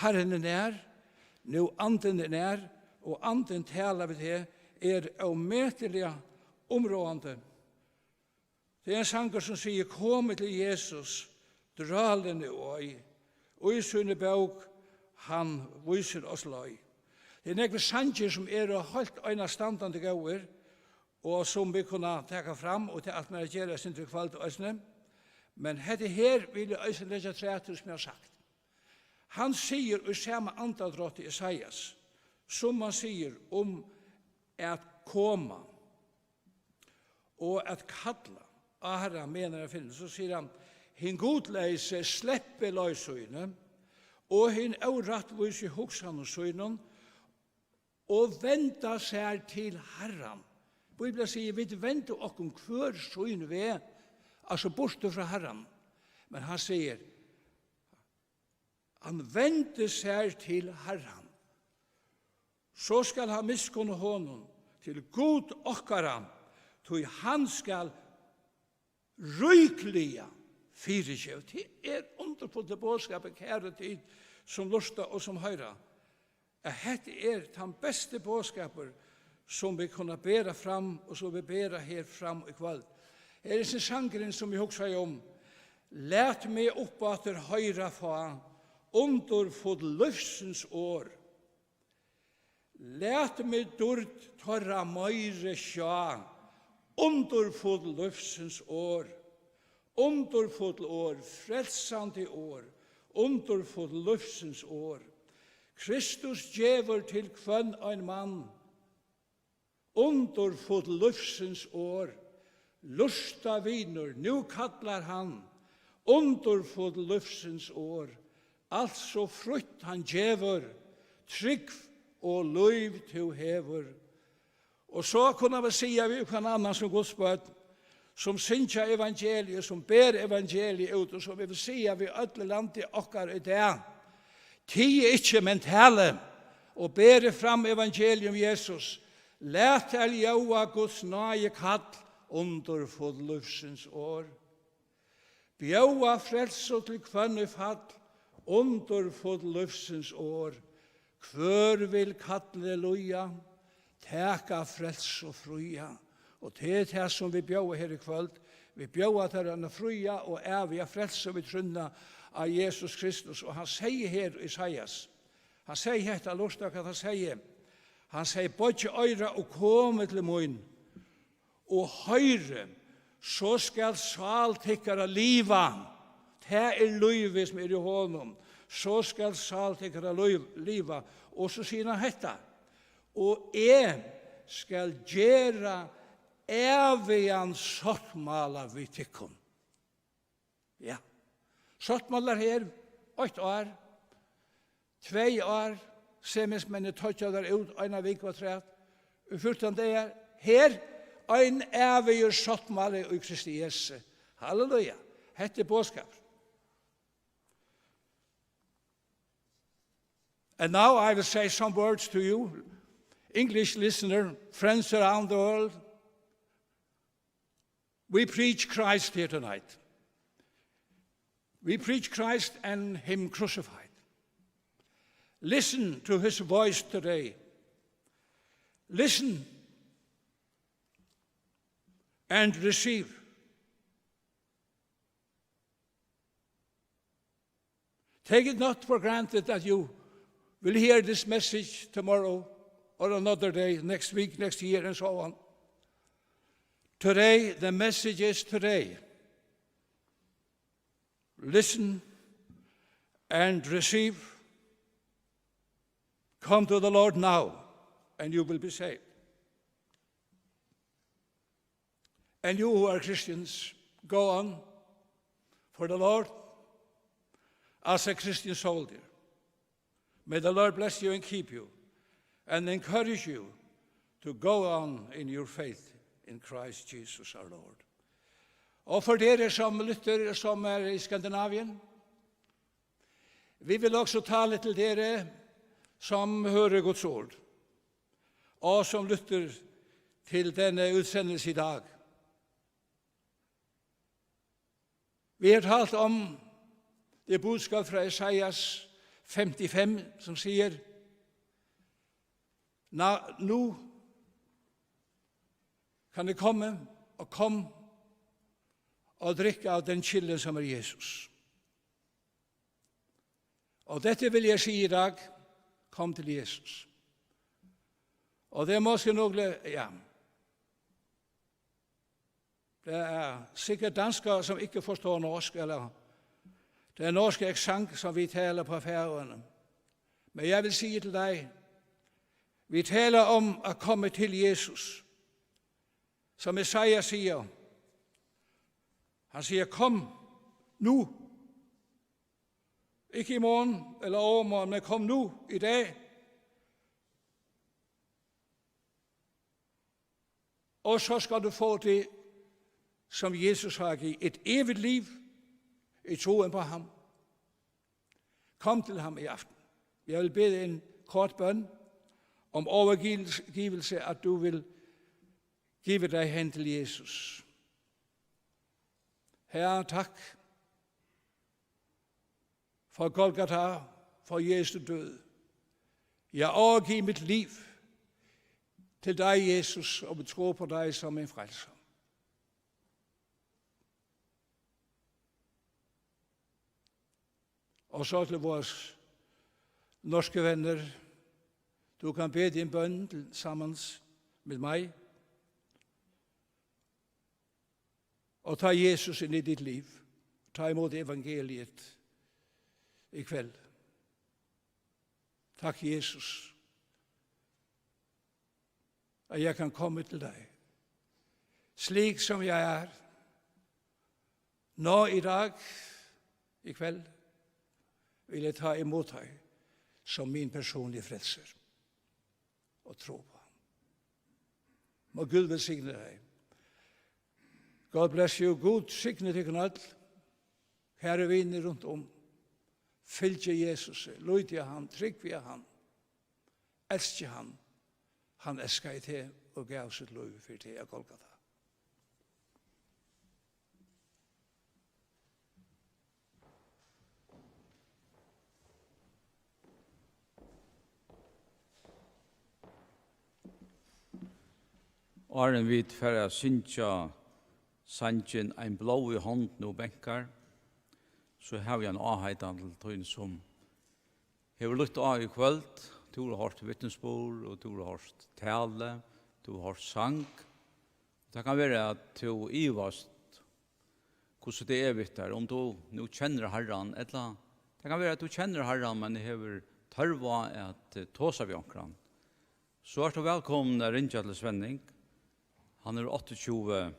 Herren er nær, nå anden er nær, og anden taler vi til, er ometelige områdende. Det er en sanger som sier, kom til Jesus, dralende og i sønne bøk, han viser oss løy. Det er nekve sanger som er helt øyne standende gauer, og som vi kunne ta fram, og til at vi gjør oss inntil kvalt og øsne. Men dette her vil jeg øsne legge treter som jeg har sagt. Han sier i samme antadrott i Isaias, som han sier om at komme og at kalla, Ahra mener jeg finner, så sier han, hin godleise sleppe løysøyne, og hin avrattvise hoksan og søynen, og venda seg til Herren. Bibelen sier, vi venter okkom hver søyne vi er, altså borte fra Herren. Men han sier, han venter seg til Herren. Så skal han miskunne honom til god okkara, tog han skal ryklige fyrirgjev. Det underfullt bådskapet, kære tid, som lusta og som høyra. At dette den beste bådskaper som vi kunne bære fram, og som vi bære her fram i kveld. Her er sin sangren som vi husker om. Læt meg oppater høyra fa, underfull løfsens år. Læt meg durt torra møyre sjå, underfull løfsens år. Underfull år, frelsande år, underfull løfsens år. Kristus djever til kvønn ein mann, underfull løfsens år. Lusta viner, nu kallar han, underfull løfsens år. Altså frutt han djever, trygg og løyv til hever. Og så kunne vi sige vi kan annan som godsbøt, som synsja evangeliet, som ber evangeliet ut, og som vi vil sige vi ødle landet okkar i det. Tid ikke mentale, og bere fram evangelium Jesus. Læt aljoa Guds nage kall, underfull løfsens år. Bjøa frelse til kvønne fall, underfull løfsens år. Kvør vil kalle loja, teka frelse og fruja. Og det det som vi bjøa her i kvöld. Vi bjøa til denne fruja og evige frelse vi trunna av Jesus Kristus. Og han sier her i Isaias, han sier hetta lortak at han sier, «Bodje øyra og komme til mun, og høyre, så skal saltikkara liva, det løyve som i honom, så skal saltikkara liva, og så sier han hetta, og skal gjera evigan sottmala vi tikkum. Ja, sottmalar her, 8 år, 2 år, semismenn tøtja der ut, ein av vik var træt, og 14 dager, her, ein evigur sottmala i Kristi Jesu. Halleluja, hette bådskap. And now I will say some words to you, English listener, friends around the world. We preach Christ here tonight. We preach Christ and Him crucified. Listen to His voice today. Listen and receive. Take it not for granted that you will hear this message tomorrow or another day, next week, next year, and so on. Today, the message is today. Listen and receive. Come to the Lord now, and you will be saved. And you who are Christians, go on for the Lord as a Christian soldier. May the Lord bless you and keep you, and encourage you to go on in your faith in Christ Jesus our Lord. Og for dere som lytter som i Skandinavien, vi vil også tale til dere som hører Guds ord, og som lytter til denne utsendelse i dag. Vi har talt om det budskap fra Isaias 55, som sier, nå kan det komme og kom og drikke av den kilden som er Jesus. Og dette vil jeg si i dag, kom til Jesus. Og det er måske noe, ja, det er sikkert danskere som ikke forstår norsk, eller det er norsk eksang som vi taler på Færøerne. Men jeg vil si til deg, vi taler om å komme til Jesus, som Isaiah sier. Han sier, kom nu. Ikke i morgen eller overmorgen, men kom nu, i dag. Og så skal du få det, som Jesus har givet, et evigt liv, i troen på ham. Kom til ham i aften. Jeg vil bede en kort bøn om overgivelse, at du vil give dig hen til Jesus. Herre, takk for Golgata, for Jesu død. Jeg overgiver mitt liv til deg, Jesus, og vi tror på deg som en frelser. Og så til vores norske venner, du kan be din bønn sammen med meg, og ta Jesus inn i ditt liv, ta imot evangeliet i kveld. Takk, Jesus, at jeg kan komme til deg, slik som jeg er, nå i dag, i kveld, vil jeg ta imot deg som min personlige frelser og tro på ham. Må Gud velsigne deg. God bless you. God signe deg alt. Kære viner rundt om. Fylgje Jesus. Lydje han. Tryggve han. Elske han. Han elsker i til og gav sitt liv for til å Golgata. Åren vid færre syntja sanjen ein blå i hånden og benkar, så har vi en avheitan til tøyen som hever lytt av i kveld. Du har hørt vittnesbord, og du har hørt tale, du har hørt sang. Det kan være at du ivast hvordan det er vitt der, om du nå kjenner Herren, eller det kan være at du kjenner Herren, men hever tørva at tåsa vi omkran. Så er du velkommen rinja til Svenning. Han er 28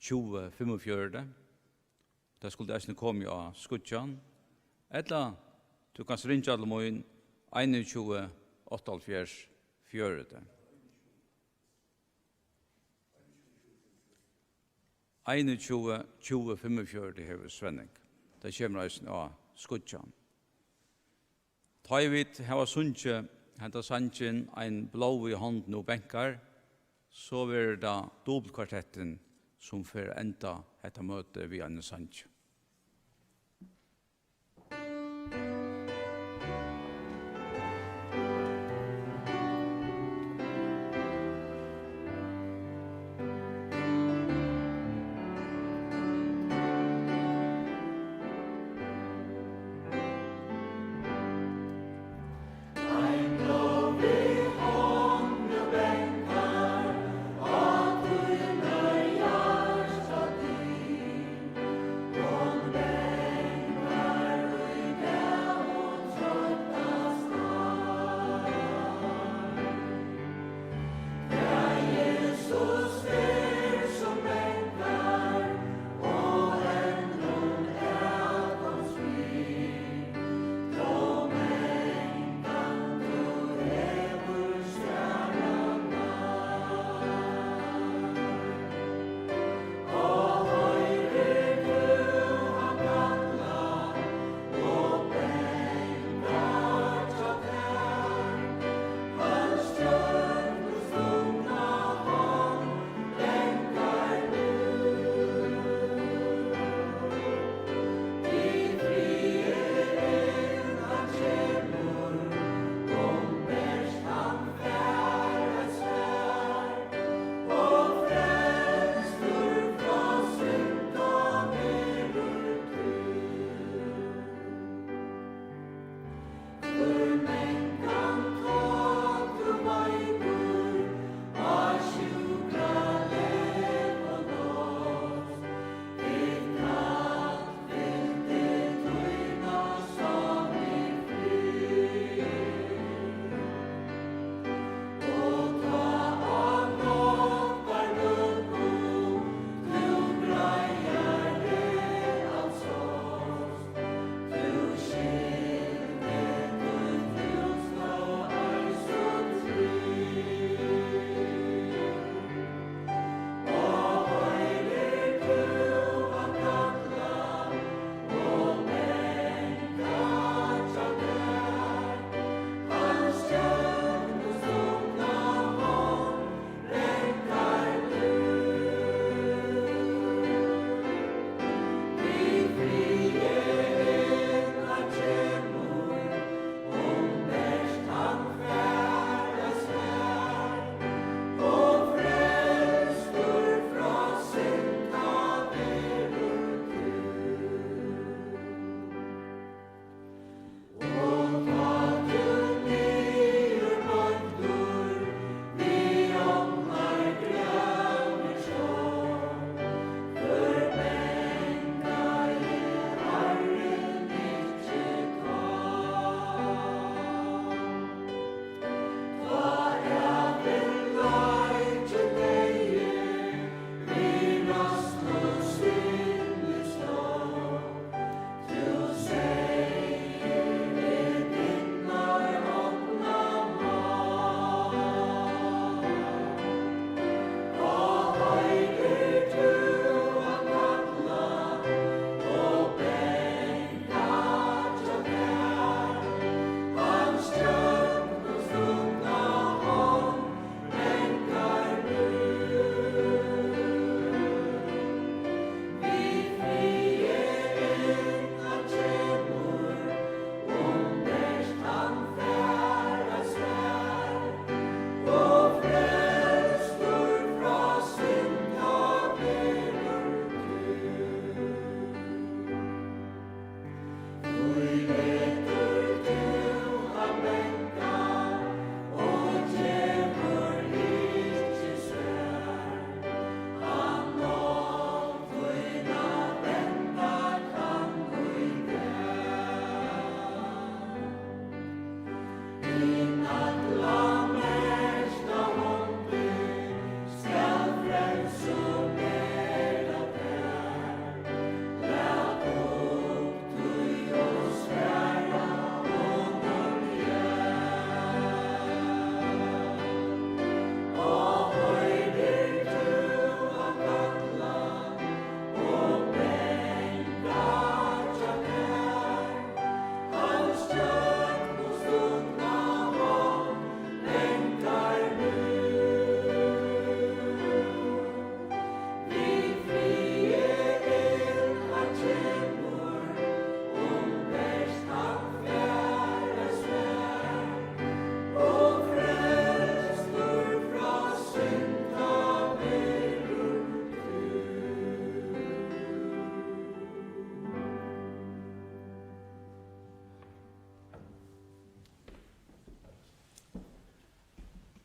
45. Det skulle jeg komme av skutjan. Eller du kan ringe alle mån 21 48 4. 21 20 45 hever Svenning. Det kommer reisen av skutjan. Ta i vidt heva sunnje, henta sanjen ein blå i hånden og benkar, så vil det dobbeltkvartetten som får enda etter møte via en sannsj. Og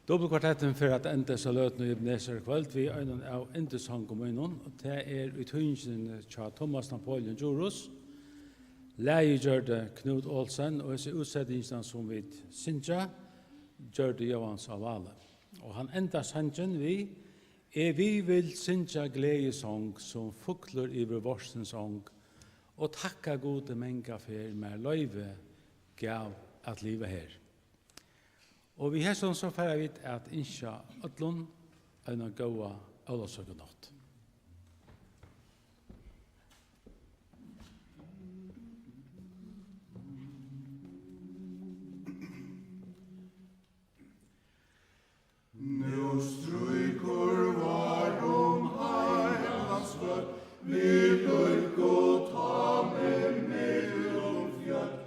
Dubbelkvartetten for at enda så løt i Ebenezer kveld, vi er en av endesangkommunen, og det er uthøyningen til Thomas Napoleon Djurus, Leie gjør Knut Olsen, og disse utsettingene som vi Sintja, gjør det Johans Avale. Og han enda sangen vi, vi vil Sintja gledesång som fukler i vorsens ång, og takka gode menga for med løyve gav at livet her. Og vi har sånn så færre vidt at innskja ødlån enn å gåa ødlåsøkenått. Nu stryker varom heilands vøtt, vi lurk og ta med mellom fjøtt.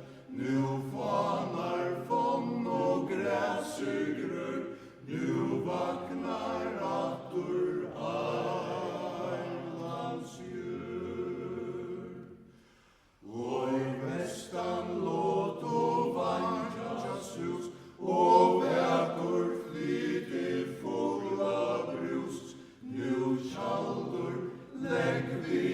Nu fanar fonn og græser grør, nu vaknar atur heilands jør. Og i vestan låt og vantjas hus, og vekur flyte fogla brus, nu tjaldur legg vi